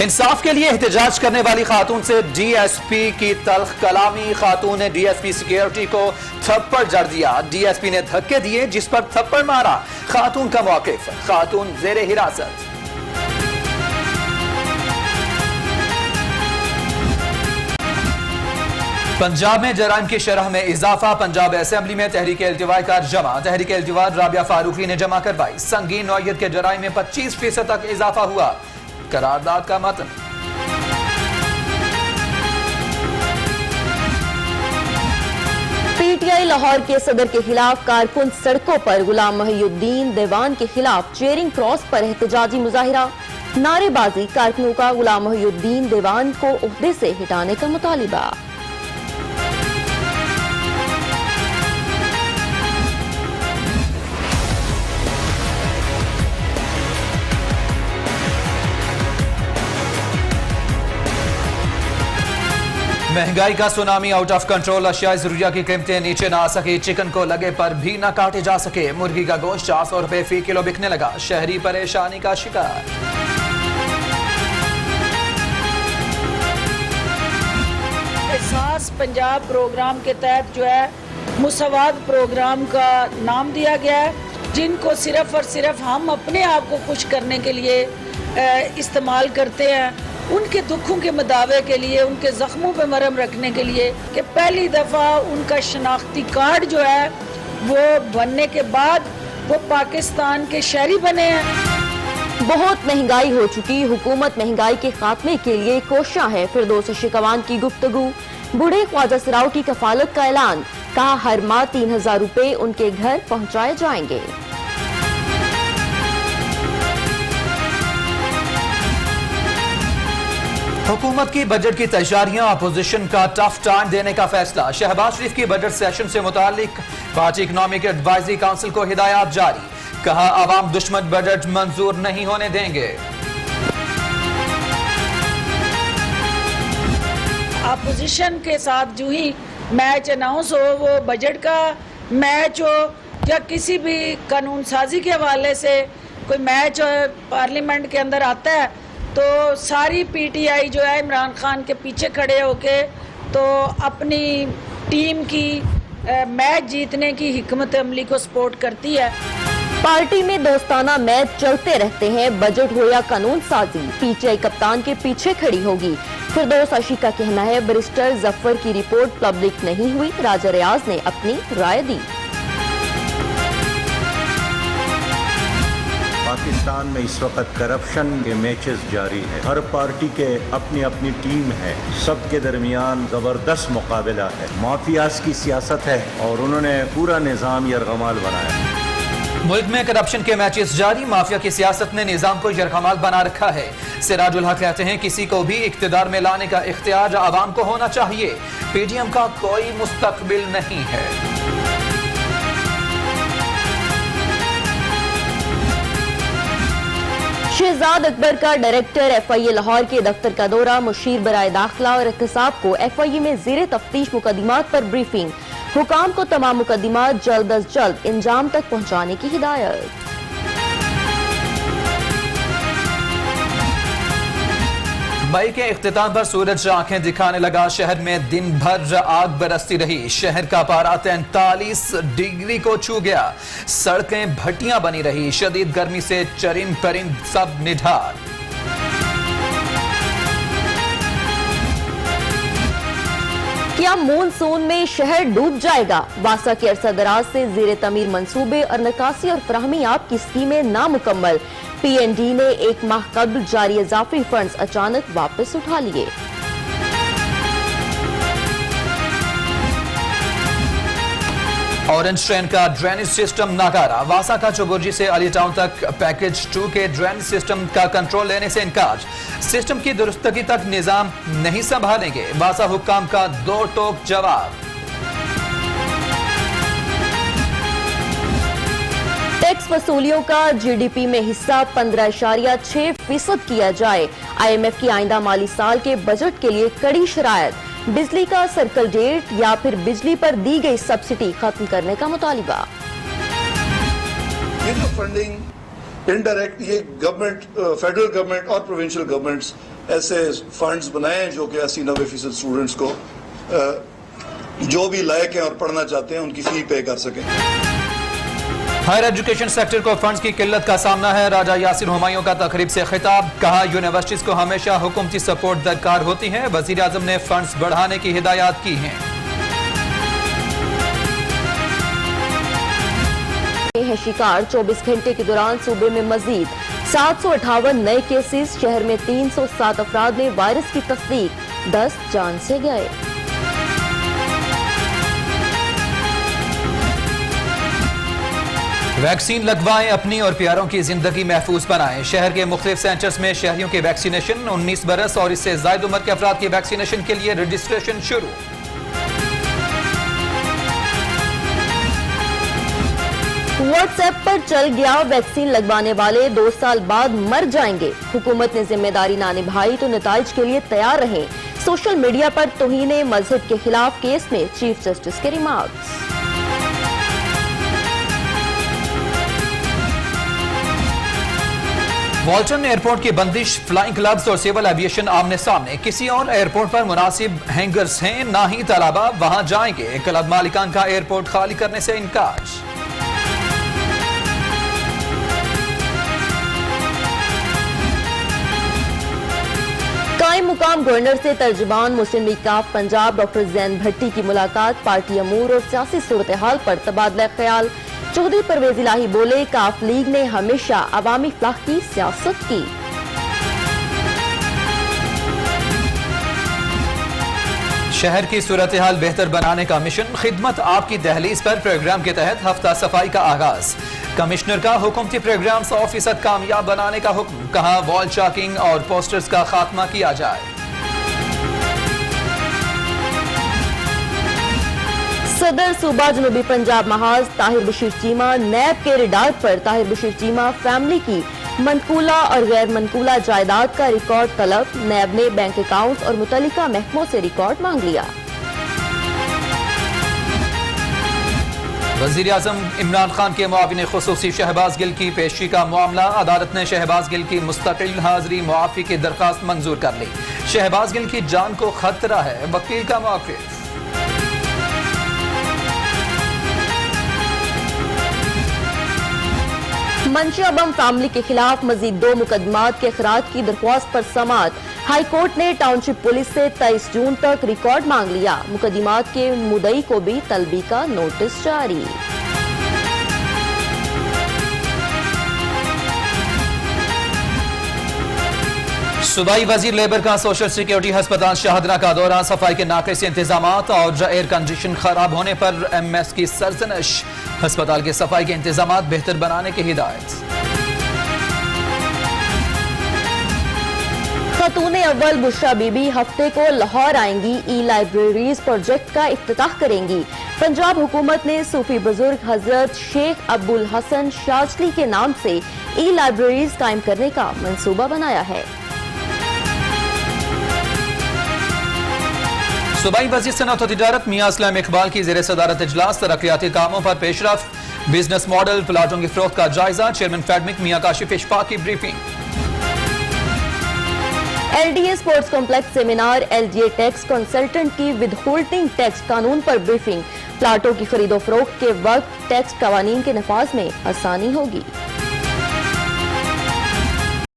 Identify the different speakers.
Speaker 1: इंसाफ के लिए एहतजाज करने वाली खातून से डीएसपी की तल्ख कलामी। खातून ने डीएसपी सिक्योरिटी को थप्पड़ जड़ दिया। डीएसपी ने धक्के दिए जिस पर थप्पड़ मारा। खातून का मौकिफ, खातून जेरे हिरासत। पंजाब में जराइम की शरह में इजाफा। पंजाब असेंबली में तहरीक इल्तिवा कार जमा। तहरीक इल्तिवा राबिया फारूकी ने जमा करवाई। संगीन नौयत के जराइम में 25% तक इजाफा हुआ। करारदाद का मतन।
Speaker 2: पीटीआई लाहौर के सदर के खिलाफ कारकुन सड़कों पर। गुलाम मोहिउद्दीन देवान के खिलाफ चेयरिंग क्रॉस पर एहतजाजी मुजाहिरा। नारेबाजी। कारकुनों का गुलाम मोहिउद्दीन देवान को ओहदे से हटाने का मुतालिबा।
Speaker 1: महंगाई का सुनामी आउट ऑफ कंट्रोल। अशिया जरूरिया की कीमतें नीचे ना आ सके। चिकन को लगे पर भी ना काटे जा सके। मुर्गी का गोश्त 400 रुपए फी किलो बिकने लगा। शहरी परेशानी का शिकार।
Speaker 3: एहसास पंजाब प्रोग्राम के तहत जो है मुसवाद प्रोग्राम का नाम दिया गया है, जिनको सिर्फ और सिर्फ हम अपने आप को खुश करने के लिए इस्तेमाल करते हैं। उनके दुखों के मदावे के लिए, उनके जख्मों पे मरहम रखने के लिए कि पहली दफ़ा उनका शनाख्ती कार्ड जो है वो बनने के बाद वो पाकिस्तान के शहरी बने हैं।
Speaker 2: बहुत महंगाई हो चुकी। हुकूमत महंगाई के खात्मे के लिए कोशिश है। फिरदौस शिकवान की गुफ्तगू। बूढ़े ख्वाजा सराव की कफालत का ऐलान। कहा हर माह 3000 रुपए उनके घर पहुंचाए जाएंगे।
Speaker 1: हुकूमत की बजट की तैयारियां। अपोजिशन का टफ टाइम देने का फैसला। शहबाज शरीफ की बजट सेशन से मुतालिक पार्टी इकनॉमिक एडवाइजरी काउंसिल को हिदायत जारी। कहा आवाम दुश्मन बजट मंजूर नहीं होने देंगे।
Speaker 3: अपोजिशन के साथ जो ही मैच अनाउंस हो, वो बजट का मैच हो या किसी भी कानून साजी के हवाले से कोई मैच पार्लियामेंट के अंदर आता है, तो सारी पीटीआई जो है इमरान खान के पीछे खड़े होके तो अपनी टीम की मैच जीतने की हिकमत अमली को सपोर्ट करती है।
Speaker 2: पार्टी में दोस्ताना मैच चलते रहते हैं। बजट हो या कानून साजी, पीटीआई कप्तान के पीछे खड़ी होगी। फिरदौस अशी का कहना है बैरिस्टर जफर की रिपोर्ट पब्लिक नहीं हुई। राजा रियाज ने अपनी राय दी।
Speaker 4: पाकिस्तान में इस वक्त करप्शन के मैचेस जारी है। हर पार्टी के अपनी अपनी टीम है। सबके दरमियान जबरदस्त मुकाबला है। माफियाज की सियासत है और उन्होंने पूरा निज़ाम यरगमाल बनाया।
Speaker 1: मुल्क में करप्शन के मैचेस जारी। माफिया की सियासत ने निजाम को यरगमाल बना रखा है। सिराजुल हक कहते हैं किसी को भी इख्तिदार में लाने का इख्तियार आवाम को होना चाहिए। पीडीएम का कोई मुस्तकबिल नहीं है।
Speaker 2: शहजाद अकबर का डायरेक्टर एफआईए लाहौर के दफ्तर का दौरा। मुशीर बराए दाखिला और एहतसाब को एफआईए में ज़ेरे तफ्तीश मुकदमात पर ब्रीफिंग। हुकाम को तमाम मुकदमात जल्द अज जल्द इंजाम तक पहुंचाने की हिदायत।
Speaker 1: मई के इख्तिताम पर सूरज आंखें दिखाने लगा। शहर में दिन भर आग बरसती रही। शहर का पारा 43 डिग्री को छू गया। सड़कें भट्टियां बनी रही। शदीद गर्मी से चरिंद परिंद सब निढार।
Speaker 2: क्या मानसून में शहर डूब जाएगा? वासा के अरसा दराज से ज़ेरे तमीर मंसूबे और निकासी और फ्राहमी आब की स्कीमें नामुकम्मल। पीएनडी ने एक माह कबल जारी इजाफी फंड्स अचानक वापस उठा लिए।
Speaker 1: ऑरेंज ट्रेन का ड्रेनेज सिस्टम नाकारा। वासा का चुबुर्जी से अली टाउन तक पैकेज 2 के ड्रेनेज सिस्टम का कंट्रोल लेने से इनकार। सिस्टम की दुरुस्तगी तक निजाम नहीं संभालेंगे। वासा हुक्काम का दो टोक जवाब।
Speaker 2: टैक्स वसूलियों का जीडीपी में हिस्सा 15.6% किया जाए। आईएमएफ की आइंदा माली साल के बजट के लिए कड़ी शरायत। बिजली का सर्कल डेट या फिर बिजली पर दी गई सब्सिडी खत्म करने का मुतालिबा।
Speaker 5: ये जो फंडिंग इनडायरेक्ट ये गवर्नमेंट, फेडरल गवर्नमेंट और प्रोविंशियल गवर्नमेंट्स ऐसे फंड्स बनाए हैं जो कि 80-90% स्टूडेंट्स को जो भी लायक हैं और पढ़ना चाहते हैं उनकी फी पे कर सकें।
Speaker 1: हायर एजुकेशन सेक्टर को फंड्स की किल्लत का सामना है। राजा यासिर हुमायूं का तकरीब से खिताब, कहा यूनिवर्सिटीज को हमेशा हुकूमती सपोर्ट दरकार होती है। वजीर आजम ने फंड्स बढ़ाने की हिदायत की है।
Speaker 2: शिकार 24 घंटे के दौरान सूबे में मजीद 758 नए केसेस, शहर में 307 अफराद में वायरस की तस्दीक, 10 जान से गए।
Speaker 1: वैक्सीन लगवाएं, अपनी और प्यारों की जिंदगी महफूज बनाएं। शहर के मुख्तलिफ सेंटर्स में शहरियों की वैक्सीनेशन, 19 बरस और इससे ज्यादा उम्र के अफराद की वैक्सीनेशन के लिए रजिस्ट्रेशन शुरू।
Speaker 2: व्हाट्सएप पर चल गया वैक्सीन लगवाने वाले 2 साल बाद मर जाएंगे। हुकूमत ने जिम्मेदारी ना निभाई तो नताइज के लिए तैयार रहें। सोशल मीडिया पर तौहीन मजहब के खिलाफ केस में चीफ जस्टिस के रिमार्क्स।
Speaker 1: वॉल्टन एयरपोर्ट की बंदिश, फ्लाइंग क्लब्स और सिविल एविएशन आमने सामने। किसी और एयरपोर्ट पर मुनासिब हैंगर्स हैं, ना ही तालाबा वहां जाएंगे। क्लब मालिकान का एयरपोर्ट खाली करने से इनकार।
Speaker 2: कायम मुकाम गवर्नर से तर्जुमान मुस्लिम लीग काफ पंजाब डॉक्टर जैन भट्टी की मुलाकात, पार्टी अमूर और सियासी सूरत हाल पर तबादला ख्याल। चौधरी परवेज इलाही बोले, काफ लीग ने हमेशा अवामी फलाह की सियासत की।
Speaker 1: शहर की सूरत हाल बेहतर बनाने का मिशन, खिदमत आपकी दहलीज पर प्रोग्राम के तहत हफ्ता सफाई का आगाज। कमिश्नर का हुकूमती प्रोग्राम 100% कामयाब बनाने का हुक्म, कहा वॉल चॉकिंग और पोस्टर्स का खात्मा किया जाए।
Speaker 2: सदर सूबा जनूबी पंजाब महाज ताहिर बशीर चीमा नैब के रिडार पर ताहिर बशीर चीमा फैमिली की मनकूला और गैर मनकूला जायदाद का रिकॉर्ड तलब। नैब ने बैंक अकाउंट और मुतल्लिका महकमों से रिकॉर्ड मांग लिया।
Speaker 1: वजीर आजम इमरान खान के मुआविन खुसूसी शहबाज गिल की पेशी का मामला, अदालत ने शहबाज गिल की मुस्तकिल हाजिरी मुआफी की दरखास्त मंजूर कर ली। शहबाज गिल की जान को खतरा है, वकील का मौक़िफ़।
Speaker 2: मंशिया बम फैमिली के खिलाफ मजीद 2 मुकदमात के खराज की दरख्वास्त पर समाअत। हाई कोर्ट ने टाउनशिप पुलिस से 23 जून तक रिकॉर्ड मांग लिया। मुकदमात के मुदई को भी तलबी का नोटिस जारी।
Speaker 1: सूबाई वजीर लेबर का सोशल सिक्योरिटी अस्पताल शाहदरा का दौरा, सफाई के नाक़िस इंतजामात और एयर कंडीशन खराब होने पर MS की सरजनश। अस्पताल के सफाई के इंतजामात बेहतर बनाने की हिदायत।
Speaker 2: खतून अव्वल बुशरा बीबी हफ्ते को लाहौर आएंगी। ई लाइब्रेरीज प्रोजेक्ट का इफ्तिताह करेंगी। पंजाब हुकूमत ने सूफी बुजुर्ग हजरत शेख अब्दुल हसन शाजली के नाम से ई लाइब्रेरीज कायम करने का मंसूबा बनाया है।
Speaker 1: सूबाई वज़ीर सनअत और तिजारत मियां असलम इकबाल की ज़ेर सदारत इजलास, तरक्याती कामों पर पेशरफ्त, बिजनेस मॉडल, प्लाटों की फरोख्त का जायजा। चेयरमैन फेडमिक मियां काशिफ इशफाक की briefing.
Speaker 2: LDA sports complex seminar, LGA tax consultant की विदहोल्डिंग टैक्स कानून पर ब्रीफिंग। प्लाटों की खरीदो फरोख्त के वक्त टैक्स कवानीन के नफाज में आसानी होगी।